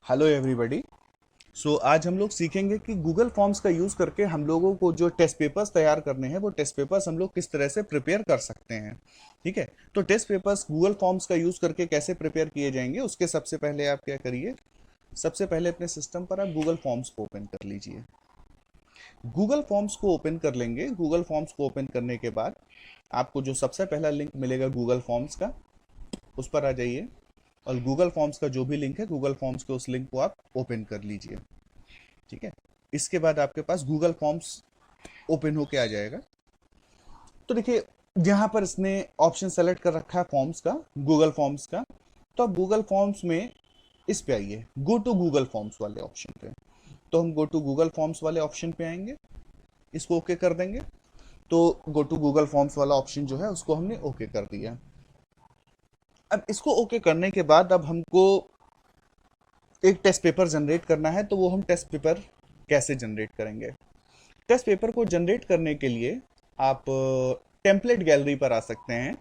Hello everybody. आज हम लोग सीखेंगे कि गूगल फॉर्म्स का यूज़ करके हम लोगों को जो टेस्ट पेपर्स तैयार करने हैं वो टेस्ट पेपर्स हम लोग किस तरह से प्रिपेयर कर सकते हैं। ठीक है, तो टेस्ट पेपर्स गूगल फॉर्म्स का यूज़ करके कैसे प्रिपेयर किए जाएंगे उसके सबसे पहले आप क्या करिए, सबसे पहले अपने सिस्टम पर आप गूगल फॉर्म्स को ओपन कर लीजिए। गूगल फॉर्म्स को ओपन कर लेंगे। गूगल फॉर्म्स को ओपन करने के बाद आपको जो सबसे पहला लिंक मिलेगा गूगल फॉर्म्स का, उस पर आ जाइए और गूगल फॉर्म्स का जो भी लिंक है गूगल फॉर्म्स के उस लिंक को आप ओपन कर लीजिए। ठीक है, इसके बाद आपके पास गूगल फॉर्म्स ओपन होके आ जाएगा। तो देखिए, यहाँ पर इसने ऑप्शन सेलेक्ट कर रखा है फॉर्म्स का, गूगल फॉर्म्स का। तो आप गूगल फॉर्म्स में इस पे आइए, गो टू गूगल फॉर्म्स वाले ऑप्शन पे। तो हम गो टू गूगल फॉर्म्स वाले ऑप्शन पे आएंगे, इसको ओके कर देंगे। तो गो टू गूगल फॉर्म्स वाला ऑप्शन जो है उसको हमने ओके कर दिया। अब इसको ओके करने के बाद अब हमको एक टेस्ट पेपर जनरेट करना है। तो वो हम टेस्ट पेपर कैसे जनरेट करेंगे? टेस्ट पेपर को जनरेट करने के लिए आप टेम्पलेट गैलरी पर आ सकते हैं।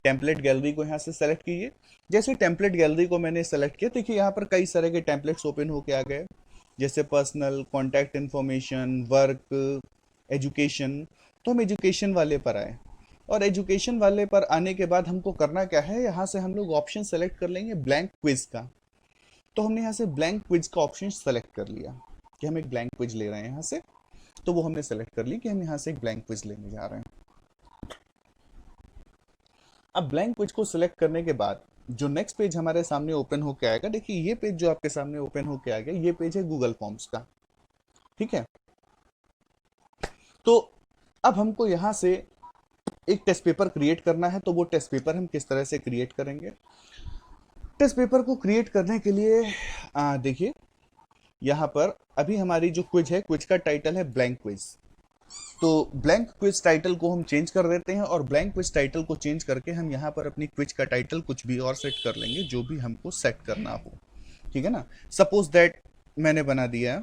टेम्पलेट गैलरी को यहाँ से सेलेक्ट कीजिए। जैसे टेम्पलेट गैलरी को मैंने सेलेक्ट किया, देखिए यहाँ पर कई सारे के टेम्पलेट्स ओपन होके आ गए, जैसे personal, contact information, work, education. तो हम एजुकेशन वाले पर आए और एजुकेशन वाले पर आने के बाद हमको करना क्या है, यहाँ से हम लोग ऑप्शन सेलेक्ट कर लेंगे ब्लैंक क्विज का। तो हमने यहाँ से ब्लैंक क्विज का ऑप्शन सेलेक्ट कर लिया कि हम एक ब्लैंक क्विज ले रहे हैं यहाँ से। तो वो हमने सेलेक्ट कर ली कि हम यहाँ से एक ब्लैंक क्विज लेने जा रहे हैं। अब ब्लैंक पेज को सिलेक्ट करने के बाद जो नेक्स्ट पेज हमारे सामने ओपन होके आएगा, देखिए ये पेज जो आपके सामने ओपन होके आ गया, ये पेज है गूगल फॉर्म्स का। ठीक है, तो अब हमको यहाँ से एक टेस्ट पेपर क्रिएट करना है। तो वो टेस्ट पेपर हम किस तरह से क्रिएट करेंगे? टेस्ट पेपर को क्रिएट करने के लिए देखिए यहाँ पर अभी हमारी जो क्विज है, क्विज का टाइटल है ब्लैंक क्विज। तो ब्लैंक क्विज टाइटल को हम चेंज कर देते हैं और ब्लैंक क्विज टाइटल को चेंज करके हम यहाँ पर अपनी क्विज का टाइटल कुछ भी और सेट कर लेंगे, जो भी हमको सेट करना हो। ठीक है ना? सपोज दैट मैंने बना दिया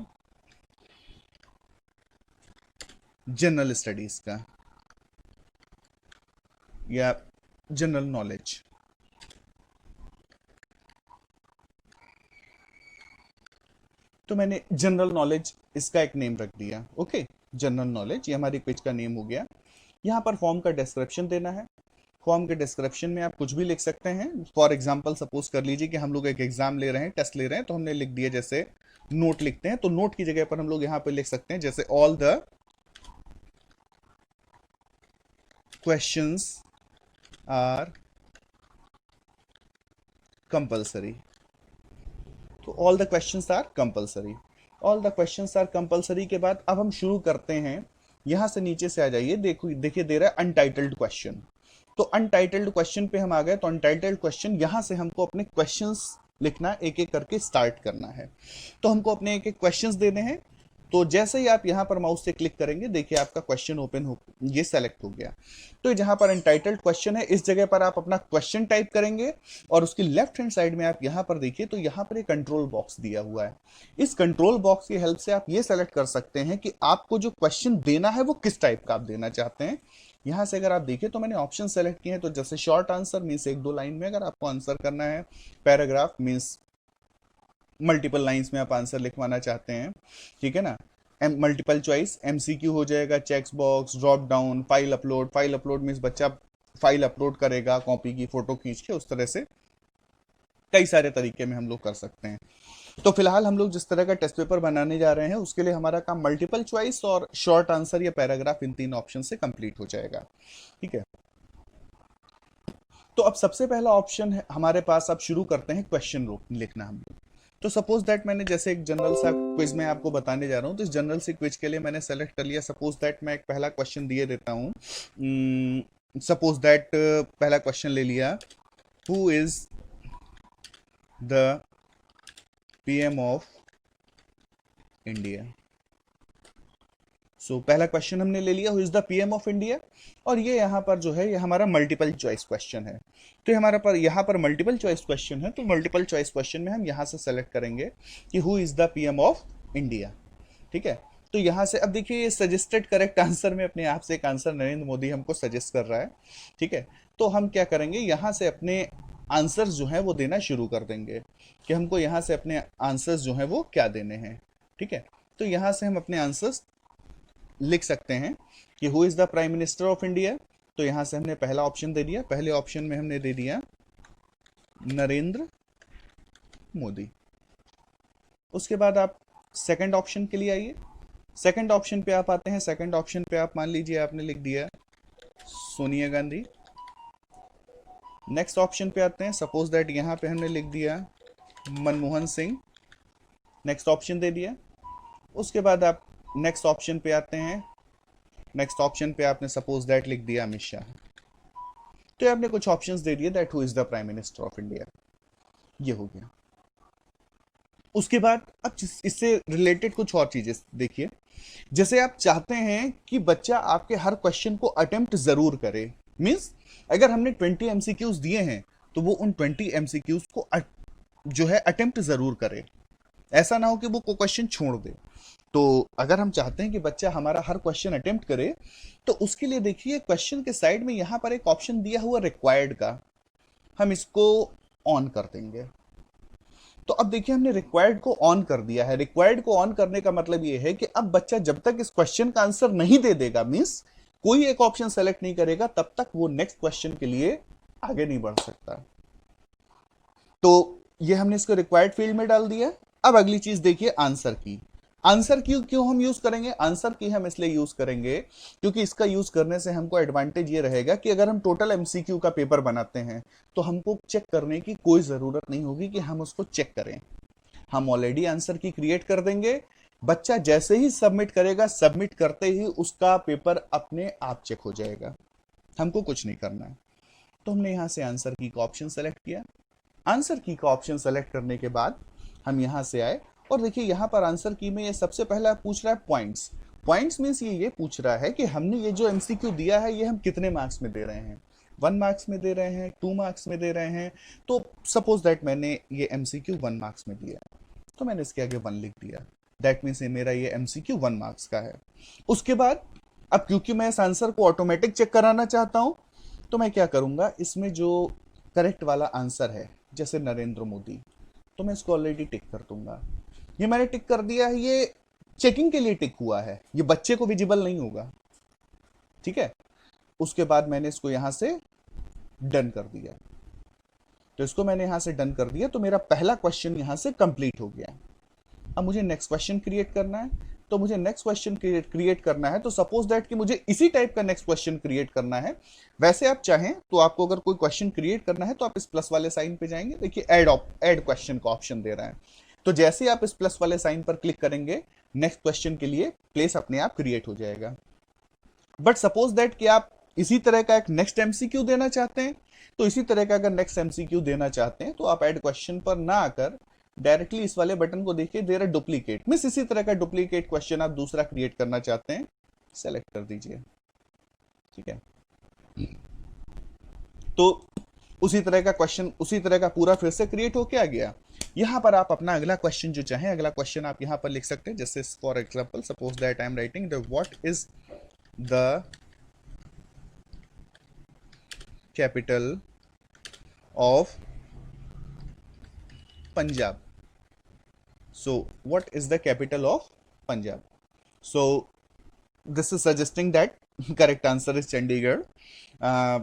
जनरल स्टडीज का या जनरल नॉलेज। तो मैंने जनरल नॉलेज इसका एक नेम रख दिया। ओके, जनरल नॉलेज ये हमारी क्विज का नेम हो गया। यहाँ पर फॉर्म का डिस्क्रिप्शन देना है। फॉर्म के डिस्क्रिप्शन में आप कुछ भी लिख सकते हैं। फॉर एग्जांपल सपोज कर लीजिए कि हम लोग एक एग्जाम ले रहे हैं, टेस्ट ले रहे हैं, तो हमने लिख दिया जैसे नोट लिखते हैं, तो नोट की जगह पर हम लोग यहाँ पे लिख सकते हैं जैसे all the questions are compulsory. तो all the questions are compulsory, all the questions are compulsory के बाद अब हम शुरू करते हैं। यहां से नीचे से आ जाइए, देखो देखिए दे रहा है अनटाइटल्ड क्वेश्चन। तो अनटाइटल्ड क्वेश्चन पे हम आ गए। तो अनटाइटल्ड क्वेश्चन यहां से हमको अपने क्वेश्चंस लिखना एक एक करके स्टार्ट करना है। तो हमको अपने एक एक क्वेश्चंस देने हैं। तो जैसे ही आप यहाँ पर माउस से क्लिक करेंगे, देखिए आपका क्वेश्चन ओपन हो, ये सेलेक्ट हो गया। तो जहां पर अनटाइटल्ड क्वेश्चन है, इस जगह पर आप अपना क्वेश्चन टाइप करेंगे और उसकी लेफ्ट हैंड साइड में आप यहाँ पर देखिए तो यहाँ पर एक कंट्रोल बॉक्स दिया हुआ है। इस कंट्रोल बॉक्स की हेल्प से आप ये सेलेक्ट कर सकते हैं कि आपको जो क्वेश्चन देना है वो किस टाइप का आप देना चाहते हैं। यहाँ से अगर आप देखिए तो मैंने ऑप्शन सेलेक्ट किए हैं। तो जैसे शॉर्ट आंसर मीन्स एक दो लाइन में अगर आपको आंसर करना है, पैराग्राफ मीन्स मल्टीपल लाइंस में आप आंसर लिखवाना चाहते हैं। ठीक है ना? मल्टीपल चॉइस एमसीक्यू हो जाएगा, checks box, drop down, file upload. File upload means बच्चा फाइल अपलोड करेगा कॉपी की फोटो खींच के, उस तरह से कई सारे तरीके में हम लोग कर सकते हैं। तो फिलहाल हम लोग जिस तरह का टेस्ट पेपर बनाने जा रहे हैं उसके लिए हमारा काम मल्टीपल चॉइस और शॉर्ट आंसर या पैराग्राफ, इन तीन ऑप्शन से कंप्लीट हो जाएगा। ठीक है, तो अब सबसे पहला ऑप्शन है हमारे पास, अब शुरू करते हैं क्वेश्चन लिखना हम लोग। तो सपोज दैट मैंने जैसे एक जनरल सा क्विज में आपको बताने जा रहा हूँ, तो इस जनरल से क्विज के लिए मैंने सेलेक्ट कर लिया। सपोज दैट मैं एक पहला क्वेश्चन दिए देता हूँ। सपोज दैट पहला क्वेश्चन ले लिया, who is the PM of India. So पहला क्वेश्चन हमने ले लिया, who is the PM of India. और ये यहाँ पर जो है ये हमारा मल्टीपल चॉइस क्वेश्चन है। तो हमारा पर यहाँ पर मल्टीपल चॉइस क्वेश्चन है, तो मल्टीपल चॉइस क्वेश्चन में हम यहाँ से सेलेक्ट करेंगे कि who is the PM of India. ठीक है, तो यहाँ से अब देखिए सजेस्टेड करेक्ट आंसर में अपने आप से एक आंसर नरेंद्र मोदी हमको सजेस्ट कर रहा है। ठीक है, तो हम क्या करेंगे, यहाँ से अपने आंसर्स जो हैं वो देना शुरू कर देंगे कि हमको यहाँ से अपने आंसर्स जो हैं वो क्या देने हैं। ठीक है, तो यहाँ से हम अपने आंसर्स लिख सकते हैं कि who is the prime minister of India. तो यहाँ से हमने पहला ऑप्शन दे दिया, पहले ऑप्शन में हमने दे दिया नरेंद्र मोदी। उसके बाद आप सेकंड ऑप्शन के लिए आइए, सेकंड ऑप्शन पे आप आते हैं, सेकंड ऑप्शन पे आप मान लीजिए आपने लिख दिया सोनिया गांधी। नेक्स्ट ऑप्शन पे आते हैं, सपोज दैट यहाँ पे हमने लिख दिया मनमोहन सिंह, नेक्स्ट ऑप्शन दे दिया। उसके बाद आप नेक्स्ट ऑप्शन पे आते हैं, नेक्स्ट ऑप्शन पे आपने सपोज दैट लिख दिया अमित शाह। तो आपने कुछ ऑप्शंस दे दिए that who is the prime minister of India, ये हो गया। उसके बाद अब इससे रिलेटेड कुछ और चीजें देखिए, जैसे आप चाहते हैं कि बच्चा आपके हर क्वेश्चन को अटेम्प्ट जरूर करे, मींस अगर हमने 20 एमसीक्यूज दिए हैं तो वो उन 20 एमसीक्यूज को जो है अटेम्प्ट जरूर करे, ऐसा ना हो कि वो क्वेश्चन छोड़ दे। तो अगर हम चाहते हैं कि बच्चा हमारा हर क्वेश्चन अटेम्प्ट करे, तो उसके लिए देखिए क्वेश्चन के साइड में यहां पर एक ऑप्शन दिया हुआ रिक्वायर्ड का, हम इसको ऑन कर देंगे। तो अब देखिए हमने रिक्वायर्ड को ऑन कर दिया है। रिक्वायर्ड को ऑन करने का मतलब ये है कि अब बच्चा जब तक इस क्वेश्चन का आंसर नहीं दे देगा, मींस कोई एक ऑप्शन सेलेक्ट नहीं करेगा, तब तक वो नेक्स्ट क्वेश्चन के लिए आगे नहीं बढ़ सकता। तो ये हमने इसको रिक्वायर्ड फील्ड में डाल दिया। अब अगली चीज देखिए आंसर की। आंसर की क्यों हम यूज करेंगे? आंसर की हम इसलिए यूज करेंगे क्योंकि इसका यूज करने से हमको एडवांटेज ये रहेगा कि अगर हम टोटल एमसीक्यू का पेपर बनाते हैं तो हमको चेक करने की कोई जरूरत नहीं होगी कि हम उसको चेक करें, हम ऑलरेडी आंसर की क्रिएट कर देंगे। बच्चा जैसे ही सबमिट करेगा, सबमिट करते ही उसका पेपर अपने आप चेक हो जाएगा, हमको कुछ नहीं करना है। तो हमने यहां से आंसर की का ऑप्शन सेलेक्ट किया। आंसर की का ऑप्शन सेलेक्ट करने के बाद हम यहां से आए और देखिए यहां पर आंसर की में ये सबसे पहला पूछ रहा है पॉइंट्स। पॉइंट्स मींस ये पूछ रहा है कि हमने ये जो एमसीक्यू दिया है ये हम कितने मार्क्स में दे रहे हैं, 1 मार्क्स में दे रहे हैं, 2 मार्क्स में दे रहे हैं। तो सपोज दैट मैंने ये एमसीक्यू 1 मार्क्स में दिया, तो मैंने इसके आगे 1 लिख दिया, दैट मीन्स मेरा ये एमसीक्यू 1 मार्क्स का है। उसके बाद अब क्योंकि मैं इस आंसर को ऑटोमेटिक चेक कराना चाहता हूं, तो मैं क्या करूंगा, इसमें जो करेक्ट वाला आंसर है जैसे नरेंद्र मोदी, तो मैं इसको ऑलरेडी टिक कर दूंगा। ये मैंने टिक कर दिया है, ये चेकिंग के लिए टिक हुआ है, ये बच्चे को विजिबल नहीं होगा। ठीक है, उसके बाद मैंने इसको यहां से डन कर दिया। तो इसको मैंने यहां से डन कर दिया, तो मेरा पहला क्वेश्चन यहां से कंप्लीट हो गया। अब मुझे नेक्स्ट क्वेश्चन क्रिएट करना है। तो मुझे नेक्स्ट क्वेश्चन क्रिएट करना है, तो सपोज दैट कि मुझे इसी टाइप का नेक्स्ट क्वेश्चन क्रिएट करना है। वैसे आप चाहें तो आपको अगर कोई क्वेश्चन क्रिएट करना है तो आप इस प्लस वाले साइन पे जाएंगे, देखिए ऐड क्वेश्चन का ऑप्शन दे रहा है। तो जैसे ही आप इस प्लस वाले साइन पर क्लिक करेंगे, नेक्स्ट क्वेश्चन के लिए प्लेस अपने आप क्रिएट हो जाएगा। बट सपोज दैट कि आप इसी तरह का एक नेक्स्ट एमसीक्यू देना चाहते हैं, तो इसी तरह का अगर नेक्स्ट एमसीक्यू देना चाहते हैं तो आप ऐड क्वेश्चन पर ना आकर डायरेक्टली इस वाले बटन को देखिए, दे रहा डुप्लीकेट, मींस इसी तरह का डुप्लीकेट क्वेश्चन आप दूसरा क्रिएट करना चाहते हैं, सेलेक्ट कर दीजिए। ठीक है, तो उसी तरह का क्वेश्चन उसी तरह का पूरा फिर से क्रिएट होके आ गया। यहां पर आप अपना अगला क्वेश्चन जो चाहें, अगला क्वेश्चन आप यहां पर लिख सकते हैं। जैसे for example suppose that I am writing the what is the capital of Punjab. So what is the capital of Punjab? So this is suggesting that correct answer is Chandigarh,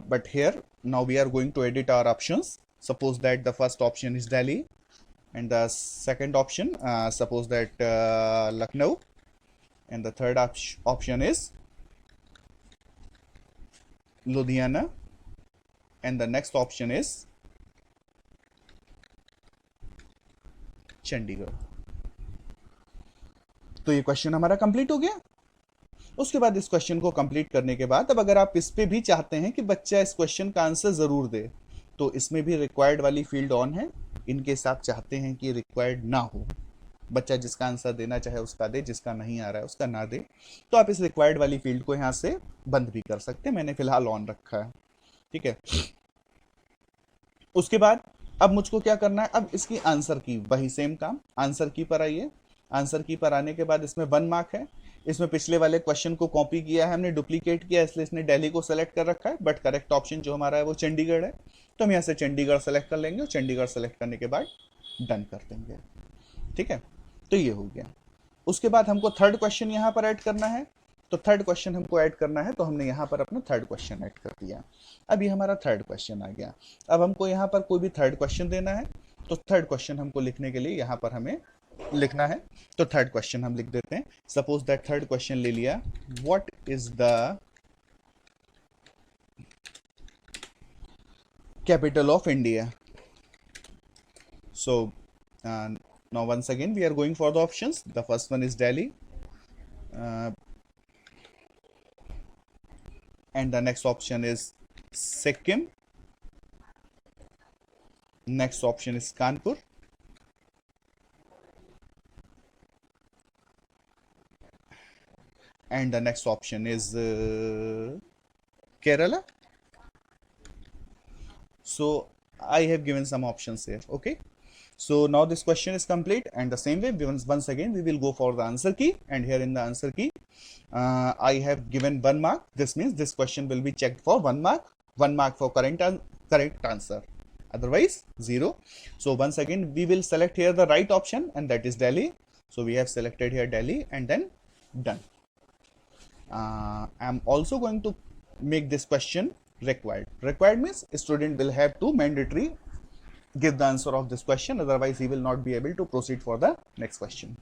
but here now we are going to edit our options. Suppose that the first option is Delhi and the second option suppose that Lucknow, and the third option is Ludhiana, and the next option is Chandigarh। तो ये question हमारा complete हो गया। उसके बाद इस question को complete करने के बाद अब अगर आप इस पे भी चाहते हैं कि बच्चा इस क्वेश्चन का आंसर जरूर दे, तो इसमें भी रिक्वायर्ड वाली फील्ड ऑन है। इनके साथ चाहते हैं कि रिक्वायर्ड ना हो, बच्चा जिसका आंसर देना चाहे उसका दे, जिसका नहीं आ रहा है उसका ना दे, तो आप इस रिक्वायर्ड वाली फील्ड को यहां से बंद भी कर सकते हैं। मैंने फिलहाल ऑन रखा है। ठीक है, उसके बाद अब मुझको क्या करना है, अब इसकी आंसर की वही सेम काम, आंसर की पर आइए। आंसर की पर आने के बाद इसमें 1 मार्क है, इसमें पिछले वाले क्वेश्चन को कॉपी किया है हमने, डुप्लीकेट किया, इसलिए इसने दिल्ली को सेलेक्ट कर रखा है, बट करेक्ट ऑप्शन जो हमारा है वो चंडीगढ़ है। तो हम यहाँ से चंडीगढ़ सेलेक्ट कर लेंगे और चंडीगढ़ सेलेक्ट करने के बाद डन कर देंगे। ठीक है, तो ये हो गया। उसके बाद हमको थर्ड क्वेश्चन यहाँ पर ऐड करना है। तो थर्ड क्वेश्चन हमको ऐड करना है, तो हमने यहाँ पर अपना थर्ड क्वेश्चन ऐड कर दिया। अब ये हमारा थर्ड क्वेश्चन आ गया। अब हमको यहाँ पर कोई भी थर्ड क्वेश्चन देना है, तो थर्ड क्वेश्चन हमको लिखने के लिए यहाँ पर हमें लिखना है। तो थर्ड क्वेश्चन हम लिख देते हैं। सपोज दैट थर्ड क्वेश्चन ले लिया, what is the capital of India? So now once again we are going for the options. The first one is Delhi, and the next option is Sikkim. Next option is Kanpur. And the next option is Kerala. So I have given some options here. Okay. So now this question is complete, and the same way once again we will go for the answer key, and here in the answer key I have given 1 mark. This means this question will be checked for 1 mark, 1 mark for correct answer, otherwise 0. So once again we will select here the right option, and that is Delhi. So we have selected here Delhi and then done. I'm also going to make this question required. Required means student will have to mandatory give the answer of this question, otherwise he will not be able to proceed for the next question.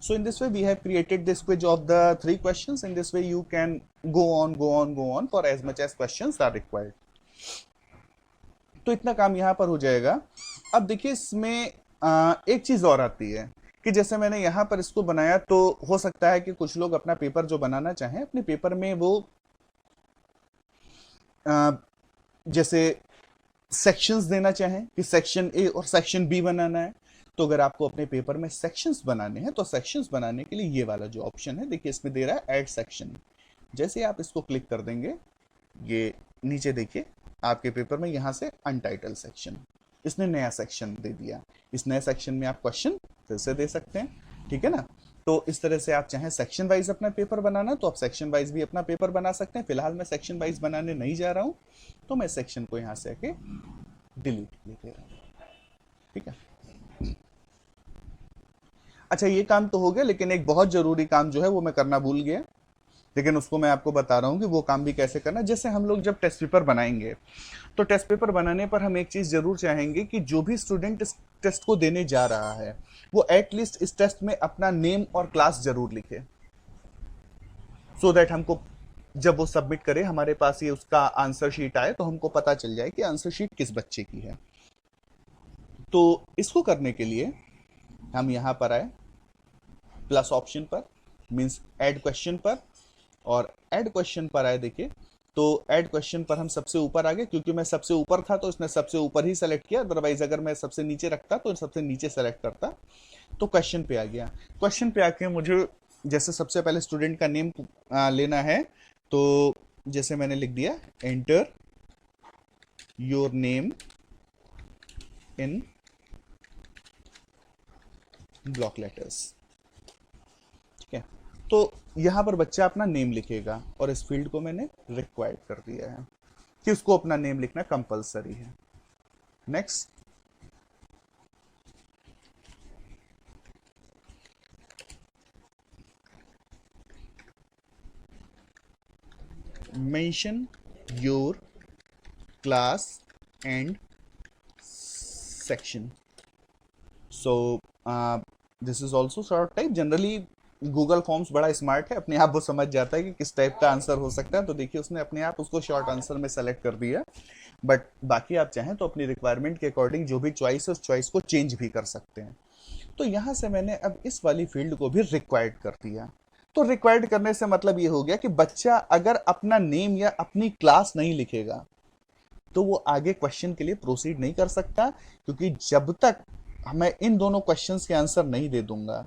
So in this way we have created this quiz of the 3 questions. In this way you can go on for as much as questions are required. तो इतना काम यहाँ पर हो जाएगा। अब देखिए इसमें एक चीज और आती है कि जैसे मैंने यहाँ पर इसको बनाया, तो हो सकता है कि कुछ लोग अपना पेपर जो बनाना चाहें, अपने पेपर में वो जैसे सेक्शंस देना चाहें कि सेक्शन ए और सेक्शन बी बनाना है। तो अगर आपको अपने पेपर में सेक्शंस बनाने हैं, तो सेक्शंस बनाने के लिए ये वाला जो ऑप्शन है, देखिए इसमें दे रहा है ऐड सेक्शन। जैसे आप इसको क्लिक कर देंगे, ये नीचे देखिए आपके पेपर में यहाँ से अनटाइटल सेक्शन, इसने नया सेक्शन दे दिया। इस नए सेक्शन में आप क्वेश्चन फिर से दे सकते हैं। ठीक है ना। तो इस तरह से आप चाहें सेक्शन वाइज अपना पेपर बनाना, तो आप सेक्शन वाइज भी अपना पेपर बना सकते हैं। फिलहाल मैं सेक्शन वाइज बनाने नहीं जा रहा हूं, तो मैं सेक्शन को यहां से आके डिलीट लिख दे रहा हूं। ठीक है। अच्छा, ये काम तो हो गया, लेकिन एक बहुत जरूरी काम जो है वो मैं करना भूल गया, लेकिन उसको मैं आपको बता रहा हूं कि वो काम भी कैसे करना। जैसे हम लोग जब टेस्ट पेपर बनाएंगे, तो टेस्ट पेपर बनाने पर हम एक चीज जरूर चाहेंगे कि जो भी स्टूडेंट इस टेस्ट को देने जा रहा है, वो एटलीस्ट इस टेस्ट में अपना नेम और क्लास जरूर लिखे, सो दैट हमको जब वो सबमिट करे, हमारे पास ये उसका आंसर शीट आए, तो हमको पता चल जाए कि आंसर शीट किस बच्चे की है। तो इसको करने के लिए हम यहां पर आए प्लस ऑप्शन पर, मीन्स ऐड क्वेश्चन पर, और ऐड क्वेश्चन पर आए। देखिए, तो ऐड क्वेश्चन पर हम सबसे ऊपर आ गए, क्योंकि मैं सबसे ऊपर था तो इसने सबसे ऊपर ही सेलेक्ट किया, अदरवाइज अगर मैं सबसे नीचे रखता तो सबसे नीचे सेलेक्ट करता। तो क्वेश्चन पे आ गया। क्वेश्चन पे आके मुझे जैसे सबसे पहले स्टूडेंट का नेम लेना है, तो जैसे मैंने लिख दिया enter your name in block letters. ठीक है। तो यहां पर बच्चा अपना नेम लिखेगा, और इस फील्ड को मैंने रिक्वायर्ड कर दिया है कि उसको अपना नेम लिखना कंपलसरी है। Next, mention your class and section. So this is also short type. Generally Google forms बड़ा स्मार्ट है, अपने आप वो समझ जाता है कि किस टाइप का आंसर हो सकता है। तो देखिए उसने अपने आप उसको शॉर्ट आंसर में सेलेक्ट कर दिया, बट बाकी आप चाहें तो अपनी रिक्वायरमेंट के अकॉर्डिंग जो भी चॉइस है उस चॉइस को चेंज भी कर सकते हैं। तो यहां से मैंने अब इस वाली फील्ड को भी रिक्वायर्ड कर दिया। तो रिक्वायर्ड करने से मतलब ये हो गया कि बच्चा अगर अपना नेम या अपनी क्लास नहीं लिखेगा, तो वो आगे क्वेश्चन के लिए प्रोसीड नहीं कर सकता, क्योंकि जब तक मैं इन दोनों क्वेश्चंस के आंसर नहीं दे दूंगा,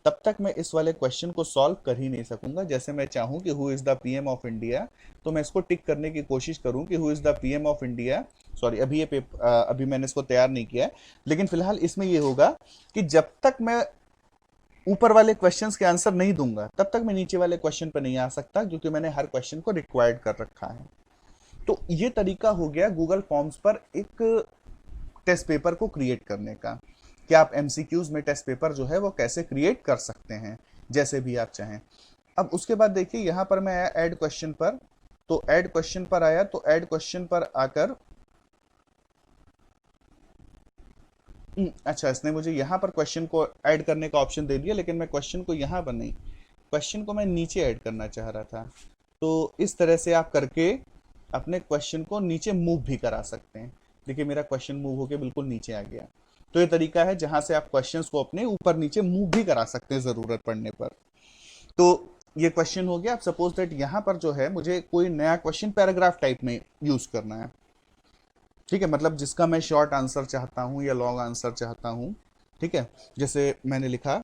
तब तक मैं इस वाले क्वेश्चन को सॉल्व कर ही नहीं सकूंगा। जैसे मैं चाहूं कि who is the PM of India, तो मैं इसको टिक करने की कोशिश करूं कि who is the PM of India. Sorry, अभी मैंने इसको तैयार नहीं किया है, लेकिन फिलहाल इसमें ये होगा कि जब तक मैं ऊपर वाले क्वेश्चंस के आंसर नहीं दूंगा, तब तक मैं नीचे वाले क्वेश्चन पर नहीं आ सकता, क्योंकि मैंने हर क्वेश्चन को रिक्वायर्ड कर रखा है। तो ये तरीका हो गया गूगल फॉर्म्स पर एक टेस्ट पेपर को क्रिएट करने का, कि आप एमसीक्यूज में टेस्ट पेपर जो है वो कैसे क्रिएट कर सकते हैं, जैसे भी आप चाहें। अब उसके बाद देखिए यहाँ पर मैं आया ऐड क्वेश्चन पर, तो ऐड क्वेश्चन पर आया, तो ऐड क्वेश्चन पर आकर अच्छा, इसने मुझे यहाँ पर क्वेश्चन को ऐड करने का ऑप्शन दे दिया, लेकिन मैं क्वेश्चन को यहाँ पर नहीं, क्वेश्चन को मैं नीचे ऐड करना चाह रहा था। तो इस तरह से आप करके अपने क्वेश्चन को नीचे मूव भी करा सकते हैं। देखिए मेरा क्वेश्चन मूव होके बिल्कुल नीचे आ गया। तो ये तरीका है जहां से आप क्वेश्चंस को अपने ऊपर नीचे मूव भी करा सकते हैं जरूरत पड़ने पर। तो ये क्वेश्चन हो गया। अब सपोज दैट यहाँ पर जो है मुझे कोई नया क्वेश्चन पैराग्राफ टाइप में यूज करना है, ठीक है, मतलब जिसका मैं शॉर्ट आंसर चाहता हूं या लॉन्ग आंसर चाहता हूं, ठीक है। जैसे मैंने लिखा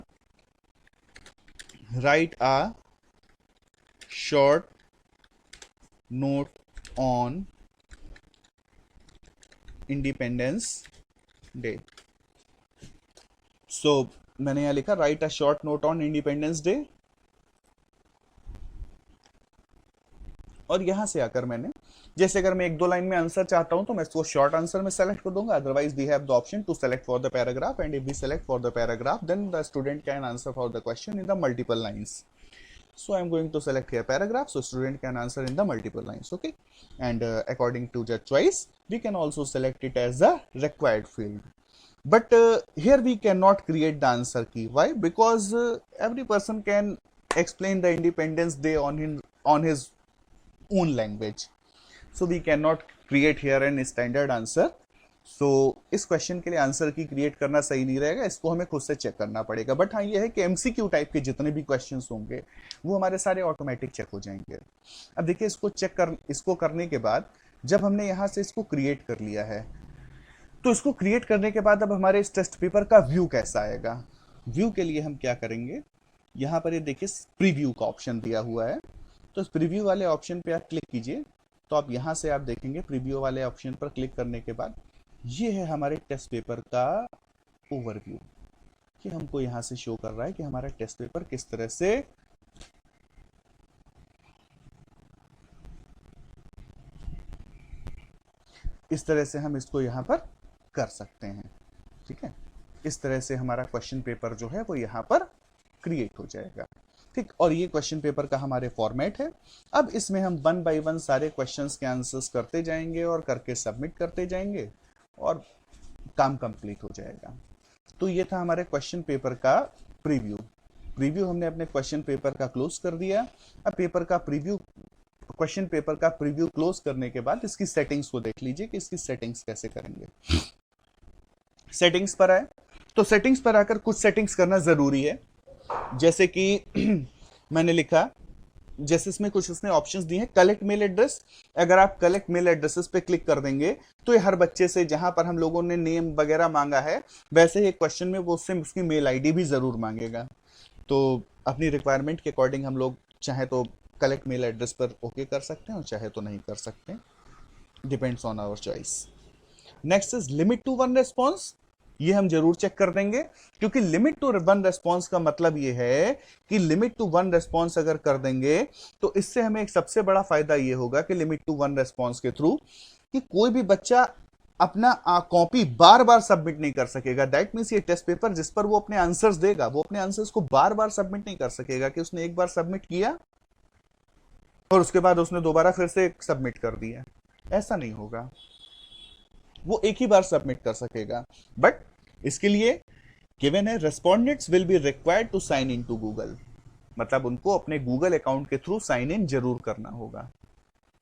write a short note on Independence Day. So मैंने यहां लिखा write a short note on Independence Day, और यहां से आकर मैंने, जैसे अगर मैं एक दो लाइन में आंसर चाहता हूं तो मैं इसको शॉर्ट आंसर में सेलेक्ट कर दूंगा, otherwise we have the option to select for the paragraph, and if we select for the paragraph then the student can answer for the question in the multiple lines. So I am going to select here paragraph, so student can answer in the multiple lines, okay, and according to the choice we can also select it as a required field. But here we cannot create the answer key. Why? Because every person can explain the Independence Day on his own language, so we cannot create here an standard answer. सो इस question के लिए answer की create करना सही नहीं रहेगा, इसको हमें खुद से चेक करना पड़ेगा। बट हाँ ये है कि एमसीक्यू टाइप के जितने भी क्वेश्चंस होंगे वो हमारे सारे ऑटोमेटिक चेक हो जाएंगे। अब देखिए इसको करने के बाद जब हमने यहाँ से इसको क्रिएट कर लिया है, तो इसको क्रिएट करने के बाद अब हमारे इस टेस्ट पेपर का व्यू कैसा आएगा। व्यू के लिए हम क्या करेंगे, यहाँ पर ये देखिए प्रीव्यू का ऑप्शन दिया हुआ है, तो इस प्रीव्यू वाले ऑप्शन पे आप क्लिक कीजिए। तो आप यहाँ से आप देखेंगे प्रीव्यू वाले ऑप्शन पर क्लिक करने के बाद ये है हमारे टेस्ट पेपर का ओवरव्यू, कि हमको यहां से शो कर रहा है कि हमारा टेस्ट पेपर किस तरह से इस तरह से हम इसको यहां पर कर सकते हैं, ठीक है। इस तरह से हमारा क्वेश्चन पेपर जो है वो यहां पर क्रिएट हो जाएगा, ठीक। और ये क्वेश्चन पेपर का हमारे फॉर्मेट है। अब इसमें हम 1 बाय 1 सारे क्वेश्चंस के आंसर्स करते जाएंगे और करके सबमिट करते जाएंगे और काम कंप्लीट हो जाएगा। तो ये था हमारे क्वेश्चन पेपर का प्रीव्यू हमने अपने क्वेश्चन पेपर का क्लोज कर दिया। अब क्वेश्चन पेपर का प्रीव्यू क्लोज करने के बाद इसकी सेटिंग्स को देख लीजिए कि इसकी सेटिंग्स कैसे करेंगे। सेटिंग्स पर आए, तो सेटिंग्स पर आकर कुछ सेटिंग्स करना जरूरी है, जैसे कि मैंने लिखा, जैसे इसमें कुछ उसने ऑप्शंस दिए हैं, कलेक्ट मेल एड्रेस। अगर आप कलेक्ट मेल एड्रेसेस पे क्लिक कर देंगे तो ये हर बच्चे से, जहां पर हम लोगों ने नेम वगैरह मांगा है, वैसे ही क्वेश्चन में वो उससे उसकी मेल आईडी भी जरूर मांगेगा। तो अपनी रिक्वायरमेंट के अकॉर्डिंग हम लोग चाहे तो कलेक्ट मेल एड्रेस पर ओके कर सकते हैं और चाहे तो नहीं कर सकते, depends on our choice. Next is limit to 1 response, ये हम जरूर चेक कर देंगे, क्योंकि लिमिट टू 1 रेस्पॉन्स का मतलब ये है कि लिमिट टू 1 रेस्पॉन्स अगर कर देंगे तो इससे हमें एक सबसे बड़ा फायदा ये होगा कि लिमिट टू 1 रेस्पॉन्स के थ्रू कि कोई भी बच्चा अपना कॉपी बार बार सबमिट नहीं कर सकेगा। दैट मीन्स ये टेस्ट पेपर जिस पर वो अपने आंसर्स देगा, वो अपने आंसर्स को बार बार सबमिट नहीं कर सकेगा कि उसने एक बार सबमिट किया और उसके बाद उसने दोबारा फिर से सबमिट कर दिया, ऐसा नहीं होगा। वो एक ही बार सबमिट कर सकेगा। बट इसके लिए गिवन है respondents will be required to sign in to Google, मतलब उनको अपने गूगल अकाउंट के थ्रू साइन इन जरूर करना होगा,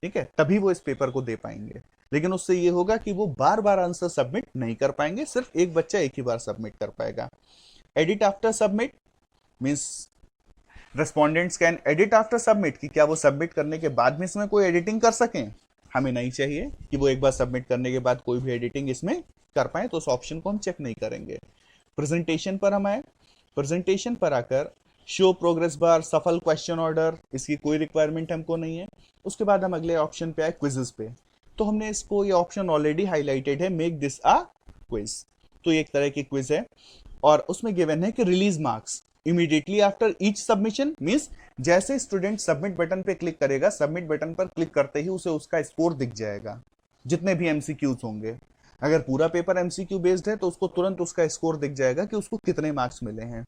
ठीक है, तभी वो इस पेपर को दे पाएंगे। लेकिन उससे ये होगा कि वो बार बार आंसर सबमिट नहीं कर पाएंगे, सिर्फ एक बच्चा एक ही बार सबमिट कर पाएगा। Edit after submit means respondents can edit after submit, कि क्या वो सबमिट करने के बाद में इसमें कोई एडिटिंग कर सकें। हमें नहीं चाहिए कि वो एक बार सबमिट करने के बाद कोई भी एडिटिंग इसमें कर पाए, तो उस ऑप्शन को हम चेक नहीं करेंगे। प्रेजेंटेशन पर हम आए, प्रेजेंटेशन पर आकर शो प्रोग्रेस बार, सफल क्वेश्चन ऑर्डर, इसकी कोई रिक्वायरमेंट हमको नहीं है। उसके बाद हम अगले ऑप्शन पे आए क्विजेस पे, तो हमने इसको, ये ऑप्शन ऑलरेडी हाईलाइटेड है, मेक दिस अ क्विज, तो ये एक तरह की क्विज है और उसमें गिवन है कि release marks, immediately after each submission means जैसे स्टूडेंट सबमिट बटन पे क्लिक करेगा, सबमिट बटन पर क्लिक करते ही उसे उसका स्कोर दिख जाएगा, जितने भी एमसीक्यूज होंगे। अगर पूरा पेपर एमसीक्यू बेस्ड है तो उसको तुरंत उसका स्कोर दिख जाएगा कि उसको कितने मार्क्स मिले हैं।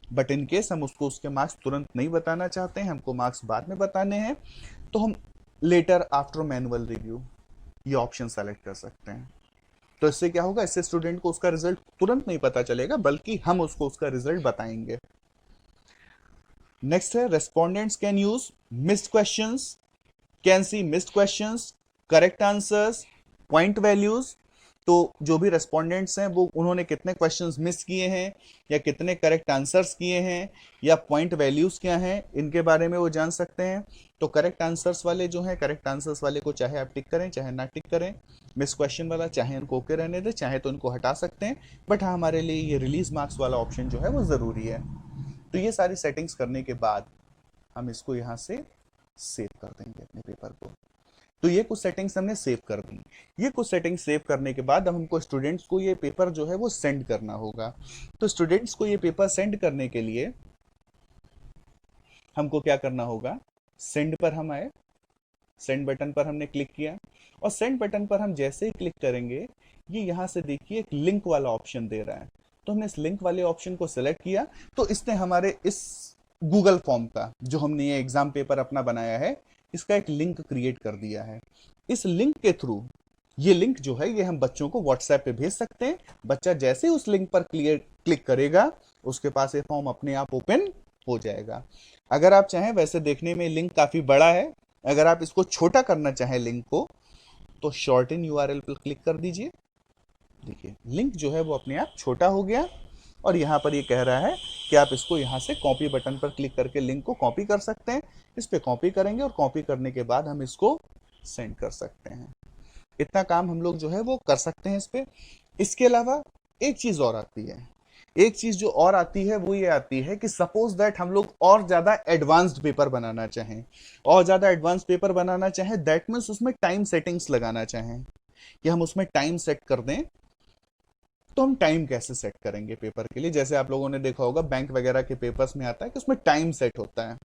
बट इन केस हम उसको उसके मार्क्स तुरंत नहीं बताना चाहते हैं, हमको मार्क्स बाद में बताने हैं, तो हम लेटर आफ्टर मैनुअल रिव्यू ये ऑप्शन सेलेक्ट कर सकते हैं। तो इससे क्या होगा, इससे स्टूडेंट को उसका रिजल्ट तुरंत नहीं पता चलेगा, बल्कि हम उसको उसका रिजल्ट बताएंगे। नेक्स्ट है respondents can use missed questions, can see missed questions, correct answers, point values. तो जो भी रेस्पोंडेंट्स हैं वो उन्होंने कितने क्वेश्चंस मिस किए हैं, या कितने करेक्ट आंसर्स किए हैं, या पॉइंट वैल्यूज क्या हैं, इनके बारे में वो जान सकते हैं। तो करेक्ट आंसर्स वाले जो हैं, करेक्ट आंसर्स वाले को चाहे आप टिक करें चाहे ना टिक करें, मिस क्वेश्चन वाला चाहे उनको ओके रहने दें, चाहे तो उनको हटा सकते हैं। बट हाँ, हमारे लिए ये रिलीज मार्क्स वाला ऑप्शन जो है वो ज़रूरी है। तो ये सारी सेटिंग्स करने के बाद हम इसको यहाँ से सेव कर देंगे अपने पेपर को। तो ये कुछ सेटिंग्स हमने सेव कर दी। ये कुछ सेटिंग्स सेव करने के बाद अब हमको स्टूडेंट्स को ये पेपर जो है वो सेंड करना होगा। तो स्टूडेंट्स को ये पेपर सेंड करने के लिए हमको क्या करना होगा, सेंड पर हम आए, सेंड बटन पर हमने क्लिक किया, और सेंड बटन पर हम जैसे ही क्लिक करेंगे ये यहाँ से देखिए एक लिंक वाला ऑप्शन दे रहा है। तो हमने इस लिंक वाले ऑप्शन को सिलेक्ट किया, तो इसने हमारे इस गूगल फॉर्म का जो हमने ये एग्जाम पेपर अपना बनाया है इसका एक लिंक क्रिएट कर दिया है। इस लिंक के थ्रू, ये लिंक जो है ये हम बच्चों को व्हाट्सएप पे भेज सकते हैं। बच्चा जैसे उस लिंक पर क्लिक करेगा उसके पास ये फॉर्म अपने आप ओपन हो जाएगा। अगर आप चाहें, वैसे देखने में लिंक काफी बड़ा है, अगर आप इसको छोटा करना चाहें लिंक को, तो शॉर्टन यूआरएल पर क्लिक कर दीजिए। देखिए लिंक जो है वो अपने आप छोटा हो गया, और यहाँ पर ये कह रहा है कि आप इसको यहाँ से कॉपी बटन पर क्लिक करके लिंक को कॉपी कर सकते हैं। इस पे कॉपी करेंगे और कॉपी करने के बाद हम इसको सेंड कर सकते हैं। इतना काम हम लोग जो है वो कर सकते हैं इस पे। इसके अलावा एक चीज और आती है, एक चीज जो और आती है वो ये आती है कि सपोज दैट हम लोग और ज्यादा एडवांस्ड पेपर बनाना चाहें, और ज्यादा एडवांस पेपर बनाना चाहें, दैट मीन्स उसमें टाइम सेटिंग्स लगाना चाहें कि हम उसमें टाइम सेट कर दें। तो हम टाइम कैसे सेट करेंगे पेपर के लिए, जैसे आप लोगों ने देखा होगा बैंक वगैरह के पेपर्स में आता है कि उसमें टाइम सेट होता है।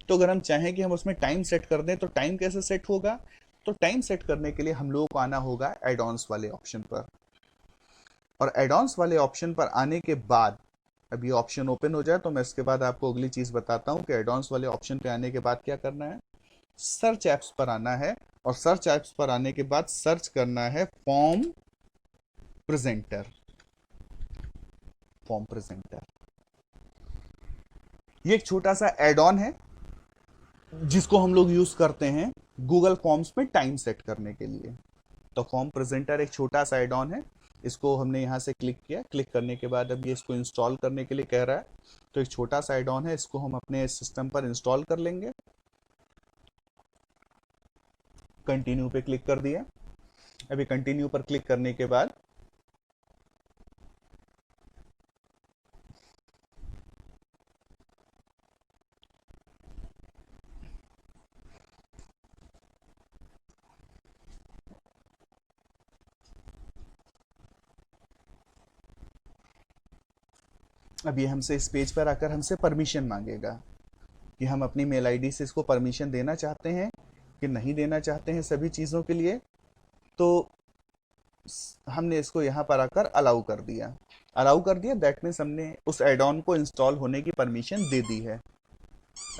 तो अगर हम चाहें कि हम उसमें टाइम सेट कर दें तो टाइम कैसे सेट होगा, तो टाइम सेट करने के लिए हम लोगों को आना होगा एड ऑन्स वाले ऑप्शन पर। और एड ऑन्स वाले ऑप्शन पर आने के बाद, अब ये ऑप्शन ओपन हो जाए तो मैं इसके बाद आपको अगली चीज बताता हूँ कि एड ऑन्स वाले ऑप्शन पे आने के बाद क्या करना है। सर्च एप्स पर आना है, और सर्च एप्स पर आने के बाद सर्च करना है फॉर्म प्रेजेंटर। फॉर्म प्रेजेंटर ये एक छोटा सा एड ऑन है जिसको हम लोग यूज करते हैं गूगल फॉर्म्स में टाइम सेट करने के लिए। तो फॉर्म प्रेजेंटर एक छोटा सा एड ऑन है, इसको हमने यहाँ से क्लिक किया, क्लिक करने के बाद अब ये इसको इंस्टॉल करने के लिए कह रहा है। तो एक छोटा सा एड ऑन है, इसको हम अपने सिस्टम पर इंस्टॉल कर लेंगे। कंटिन्यू पे क्लिक कर दिया। अभी कंटिन्यू पर क्लिक करने के बाद अब ये हमसे इस पेज पर आकर हमसे परमिशन मांगेगा कि हम अपनी मेल आईडी से इसको परमिशन देना चाहते हैं कि नहीं देना चाहते हैं सभी चीज़ों के लिए। तो हमने इसको यहाँ पर आकर अलाउ कर दिया। अलाउ कर दिया दैट मीन्स हमने उस एड ऑन को इंस्टॉल होने की परमिशन दे दी है।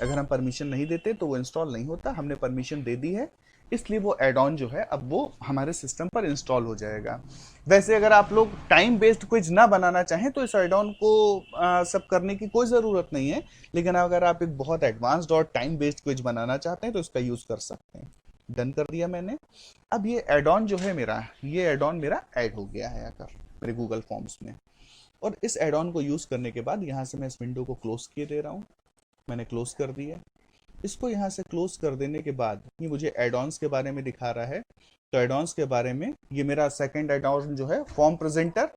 अगर हम परमिशन नहीं देते तो वो इंस्टॉल नहीं होता, हमने परमिशन दे दी है, इसलिए वो एड ऑन जो है अब वो हमारे सिस्टम पर इंस्टॉल हो जाएगा। वैसे अगर आप लोग टाइम बेस्ड क्विज ना बनाना चाहें तो इस एड ऑन को सब करने की कोई ज़रूरत नहीं है, लेकिन अगर आप एक बहुत एडवांस्ड और टाइम बेस्ड क्विज बनाना चाहते हैं तो इसका यूज़ कर सकते हैं। डन कर दिया मैंने। अब ये एड ऑन जो है मेरा, ये एड ऑन मेरा ऐड हो गया है आकर मेरे गूगल फॉर्म्स में। और इस एड ऑन को यूज़ करने के बाद यहाँ से मैं इस विंडो को क्लोज किए दे रहा हूँ। मैंने क्लोज कर दिया। इसको यहाँ से क्लोज कर देने के बाद ये मुझे एड ऑन्स के बारे में दिखा रहा है। तो एड ऑन्स के बारे में ये मेरा सेकंड एड ऑन जो है फॉर्म प्रेजेंटर,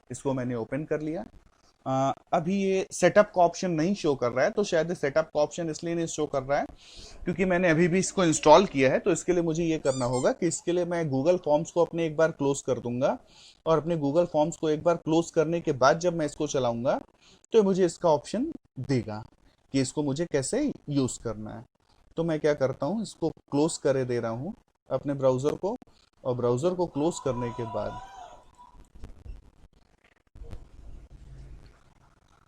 इसको मैंने ओपन कर लिया। अभी ये सेटअप का ऑप्शन नहीं शो कर रहा है, तो शायद सेटअप का ऑप्शन इसलिए नहीं शो कर रहा है क्योंकि मैंने अभी भी इसको इंस्टॉल किया है। तो इसके लिए मुझे ये करना होगा कि इसके लिए मैं गूगल फॉर्म्स को अपने एक बार क्लोज कर दूंगा, और अपने गूगल फॉर्म्स को एक बार क्लोज करने के बाद जब मैं इसको चलाऊंगा तो मुझे इसका ऑप्शन देगा कि इसको मुझे कैसे यूज़ करना है। तो मैं क्या करता हूँ, इसको क्लोज करे दे रहा हूँ अपने ब्राउज़र को, और ब्राउज़र को क्लोज करने के बाद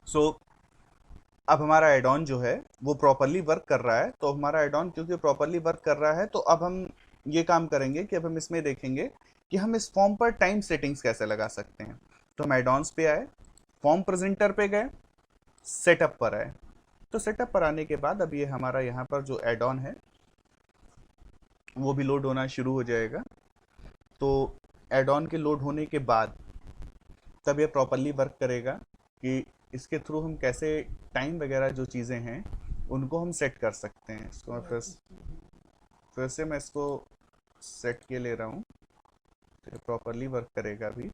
सो अब हमारा एड ऑन जो है वो प्रॉपरली वर्क कर रहा है। तो हमारा एड ऑन क्योंकि प्रॉपरली वर्क कर रहा है, तो अब हम ये काम करेंगे कि अब हम इसमें देखेंगे कि हम इस फॉर्म पर टाइम सेटिंग्स कैसे लगा सकते हैं। तो हम एड ऑन्स पे आए, फॉर्म प्रेजेंटर पे गए, सेटअप पर आए। तो सेटअप पर आने के बाद अब ये हमारा यहाँ पर जो एड ऑन है वो भी लोड होना शुरू हो जाएगा। तो एड ऑन के लोड होने के बाद तब ये प्रॉपरली वर्क करेगा कि इसके थ्रू हम कैसे टाइम वगैरह जो चीज़ें हैं उनको हम सेट कर सकते हैं। इसको मैं फिर से मैं इसको सेट के ले रहा हूँ, तो ये प्रॉपरली वर्क करेगा अभी।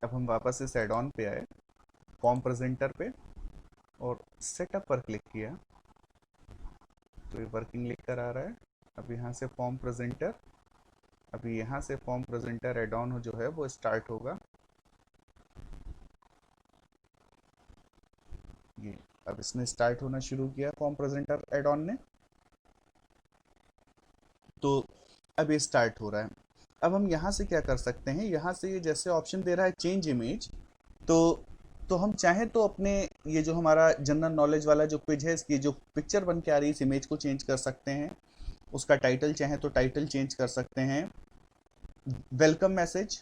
अब हम वापस इस एड ऑन पे आए, फॉर्म प्रेजेंटर पे, और सेटअप पर क्लिक किया तो ये वर्किंग लिख कर आ रहा है। अब यहाँ से फॉर्म प्रेजेंटर, अभी यहाँ से फॉर्म प्रेजेंटर एड ऑन जो है वो स्टार्ट होगा। ये अब इसने स्टार्ट होना शुरू किया फॉर्म प्रेजेंटर एड ऑन ने, तो अब ये स्टार्ट हो रहा है। अब हम यहाँ से क्या कर सकते हैं, यहाँ से ये जैसे ऑप्शन दे रहा है चेंज इमेज, तो हम चाहें तो अपने ये जो हमारा जनरल नॉलेज वाला जो क्विज है इसकी जो पिक्चर बन के आ रही है इस इमेज को चेंज कर सकते हैं। उसका टाइटल चाहें तो टाइटल चेंज कर सकते हैं। वेलकम मैसेज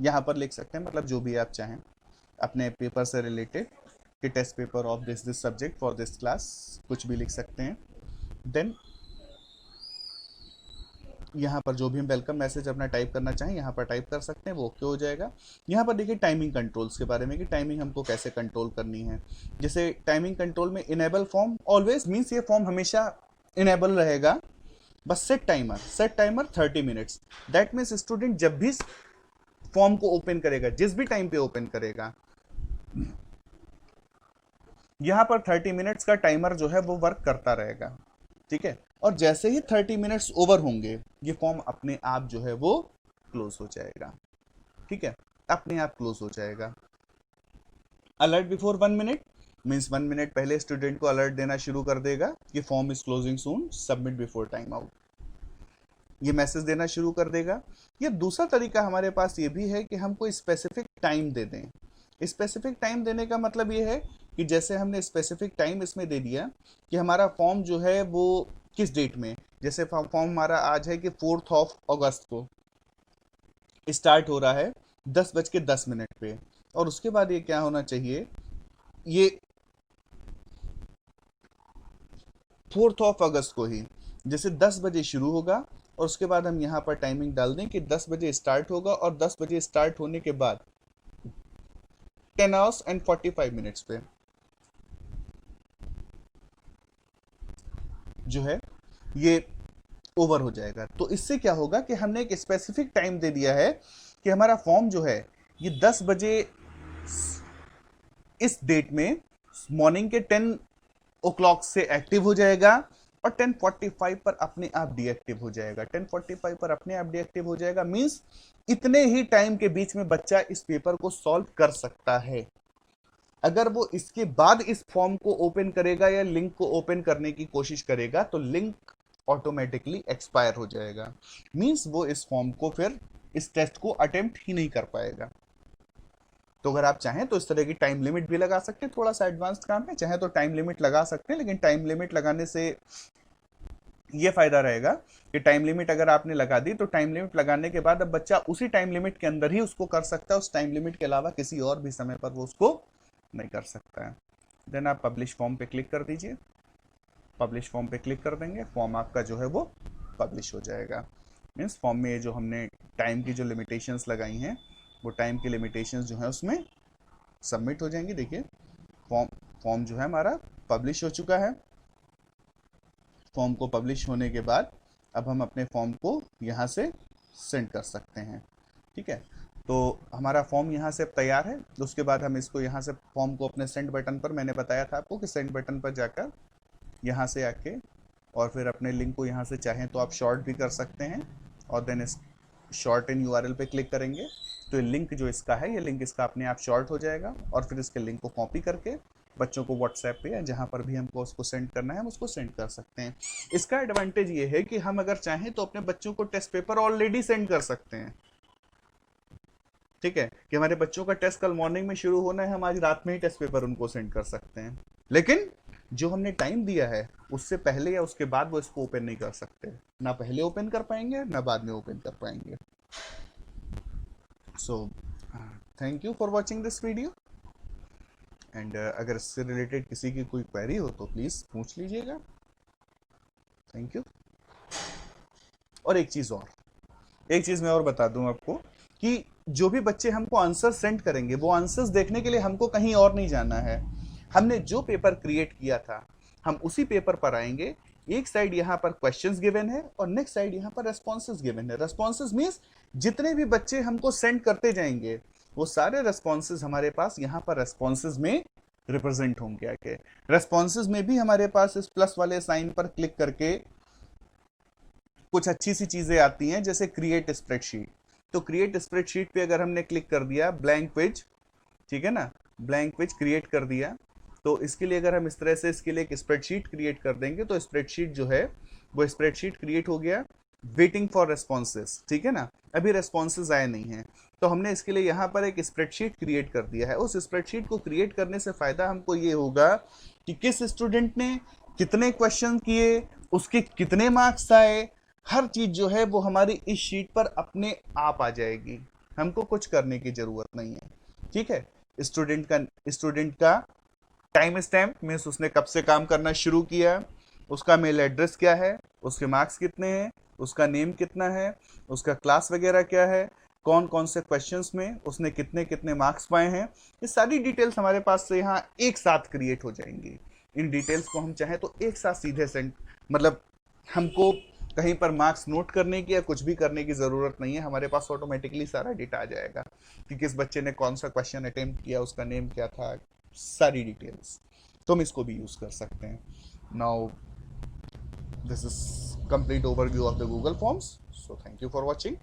यहाँ पर लिख सकते हैं, मतलब जो भी आप चाहें अपने पेपर से रिलेटेड, कि test paper of this this subject for this class, कुछ भी लिख सकते हैं। देन यहाँ पर जो भी हम वेलकम मैसेज अपना टाइप करना चाहें यहाँ पर टाइप कर सकते हैं, वो ओके हो जाएगा। यहाँ पर देखिए टाइमिंग कंट्रोल्स के बारे में कि टाइमिंग हमको कैसे कंट्रोल करनी है। जैसे टाइमिंग कंट्रोल में इनेबल फॉर्म ऑलवेज मीन्स ये फॉर्म हमेशा इनेबल रहेगा, बस set timer 30 minutes. That means student जब भी फॉर्म को ओपन करेगा, जिस भी टाइम पे ओपन करेगा, यहाँ पर 30 मिनट्स का टाइमर जो है वो वर्क करता रहेगा। ठीक है, और जैसे ही 30 मिनट्स ओवर होंगे ये फॉर्म अपने आप जो है वो क्लोज हो जाएगा। ठीक है, अपने आप क्लोज हो जाएगा। Alert before 1 minute means 1 minute पहले स्टूडेंट को अलर्ट देना शुरू कर देगा कि form is closing soon, submit before time out, ये मैसेज देना शुरू कर देगा। ये दूसरा तरीका हमारे पास ये भी है कि हम कोई स्पेसिफिक टाइम दे दें। स्पेसिफिक टाइम देने का मतलब ये है कि जैसे हमने स्पेसिफिक टाइम इसमें दे दिया कि हमारा फॉर्म जो है वो किस डेट में, जैसे फॉर्म हमारा आज है कि 4 अगस्त को स्टार्ट हो रहा है 10:10 पे, और उसके बाद ये क्या होना चाहिए, ये 4 अगस्त को ही जैसे 10 बजे शुरू होगा, और उसके बाद हम यहाँ पर टाइमिंग डाल दें कि 10 बजे स्टार्ट होगा, और 10 बजे स्टार्ट होने के बाद 10 hours and 45 minutes पे जो है ये ओवर हो जाएगा। तो इससे क्या होगा कि हमने एक स्पेसिफिक टाइम दे दिया है कि हमारा फॉर्म जो है ये 10 बजे इस डेट में मॉर्निंग के 10 o'clock से एक्टिव हो जाएगा, और 10:45 पर अपने आप डीएक्टिव हो जाएगा। 10:45 पर अपने आप डीएक्टिव हो जाएगा मीन्स इतने ही टाइम के बीच में बच्चा इस पेपर को सॉल्व कर सकता है। अगर वो इसके बाद इस फॉर्म को ओपन करेगा या लिंक को ओपन करने की कोशिश करेगा तो लिंक ऑटोमेटिकली एक्सपायर हो जाएगा, मींस वो इस फॉर्म को फिर इस टेस्ट को अटेम्प्ट ही नहीं कर पाएगा। तो अगर आप चाहें तो इस तरह की टाइम लिमिट भी लगा सकते हैं, थोड़ा सा एडवांस्ड काम है, चाहे तो टाइम लिमिट लगा सकते हैं, लेकिन टाइम लिमिट लगाने से ये फायदा रहेगा कि टाइम लिमिट अगर आपने लगा दी तो टाइम लिमिट लगाने के बाद अब बच्चा उसी टाइम लिमिट के अंदर ही उसको कर सकता है, उस टाइम लिमिट के अलावा किसी और भी समय पर वो उसको नहीं कर सकता है। देन आप पब्लिश फॉर्म पे क्लिक कर दीजिए, पब्लिश फॉर्म पे क्लिक कर देंगे, फॉर्म आपका जो है वो पब्लिश हो जाएगा। मीन्स फॉर्म में जो हमने टाइम की जो लिमिटेशंस लगाई हैं वो टाइम की लिमिटेशंस जो है उसमें सबमिट हो जाएंगी। देखिए फॉर्म फॉर्म जो है हमारा पब्लिश हो चुका है। फॉर्म को पब्लिश होने के बाद अब हम अपने फॉर्म को यहाँ से सेंड कर सकते हैं। ठीक है, तो हमारा फॉर्म यहाँ से तैयार है। उसके बाद हम इसको यहाँ से फॉर्म को अपने सेंड बटन पर, मैंने बताया था आपको कि सेंड बटन पर जाकर यहाँ से आके और फिर अपने लिंक को यहाँ से चाहें तो आप शॉर्ट भी कर सकते हैं, और देन इस शॉर्ट इन यूआरएल पे क्लिक करेंगे तो ये लिंक जो इसका है, ये लिंक इसका अपने आप शॉर्ट हो जाएगा, और फिर इसके लिंक को कॉपी करके बच्चों को व्हाट्सएप पे या जहाँ पर भी हमको उसको सेंड करना है हम उसको सेंड कर सकते हैं। इसका एडवांटेज ये है कि हम अगर चाहें तो अपने बच्चों को टेस्ट पेपर ऑलरेडी सेंड कर सकते हैं। ठीक है, कि हमारे बच्चों का टेस्ट कल मॉर्निंग में शुरू होना है, हम आज रात में ही टेस्ट पेपर उनको सेंड कर सकते हैं, लेकिन जो हमने टाइम दिया है उससे पहले या उसके बाद वो इसको ओपन नहीं कर सकते, ना पहले ओपन कर पाएंगे ना बाद में ओपन कर पाएंगे। So thank you for watching this video, and अगर इससे रिलेटेड किसी की कोई क्वेरी हो तो प्लीज पूछ लीजिएगा। Thank you. और एक चीज मैं और बता दूं आपको कि जो भी बच्चे हमको आंसर सेंड करेंगे वो आंसर्स देखने के लिए हमको कहीं और नहीं जाना है। हमने जो पेपर क्रिएट किया था हम उसी पेपर पर आएंगे। एक साइड यहाँ पर क्वेश्चंस गिवन है और नेक्स्ट साइड यहाँ पर रेस्पॉन्सेज गिवन है। रेस्पॉन्सेज मीन्स जितने भी बच्चे हमको सेंड करते जाएंगे वो सारे रेस्पॉन्सेज हमारे पास यहाँ पर रेस्पॉन्सेज में रिप्रेजेंट होंगे आके। रेस्पॉन्सेज में भी हमारे पास इस प्लस वाले साइन पर क्लिक करके कुछ अच्छी सी चीजें आती हैं, जैसे क्रिएट स्प्रेडशीट। तो क्रिएट स्प्रेडशीट पे अगर हमने क्लिक कर दिया, ब्लैंक पेज, ठीक है ना, ब्लैंक पेज क्रिएट कर दिया, तो इसके लिए अगर हम इस तरह से इसके लिए एक स्प्रेडशीट क्रिएट कर देंगे तो स्प्रेडशीट जो है वो स्प्रेडशीट क्रिएट हो गया वेटिंग फॉर रेस्पॉन्सेस। ठीक है ना, अभी रेस्पॉन्सेज आए नहीं हैं, तो हमने इसके लिए यहाँ पर एक स्प्रेडशीट क्रिएट कर दिया है। उस स्प्रेडशीट को क्रिएट करने से फायदा हमको ये होगा कि किस स्टूडेंट ने कितने क्वेश्चन किए, उसके कितने मार्क्स आए, हर चीज जो है वो हमारी इस शीट पर अपने आप आ जाएगी, हमको कुछ करने की जरूरत नहीं है। ठीक है, स्टूडेंट का टाइम स्टैम्प मीन्स उसने कब से काम करना शुरू किया, उसका मेल एड्रेस क्या है, उसके मार्क्स कितने हैं, उसका नेम कितना है, उसका क्लास वगैरह क्या है, कौन कौन से क्वेश्चंस में उसने कितने कितने मार्क्स पाए हैं, ये सारी डिटेल्स हमारे पास से यहाँ एक साथ क्रिएट हो जाएंगी। इन डिटेल्स को हम चाहें तो एक साथ सीधे सेंड, मतलब हमको कहीं पर मार्क्स नोट करने की या कुछ भी करने की जरूरत नहीं है, हमारे पास ऑटोमेटिकली सारा डेटा आ जाएगा कि किस बच्चे ने कौन सा क्वेश्चन अटेम्प्ट किया, उसका नेम क्या था, सारी डिटेल्स। तो हम इसको भी यूज कर सकते हैं। Now this is complete overview of the Google forms, so thank you for watching.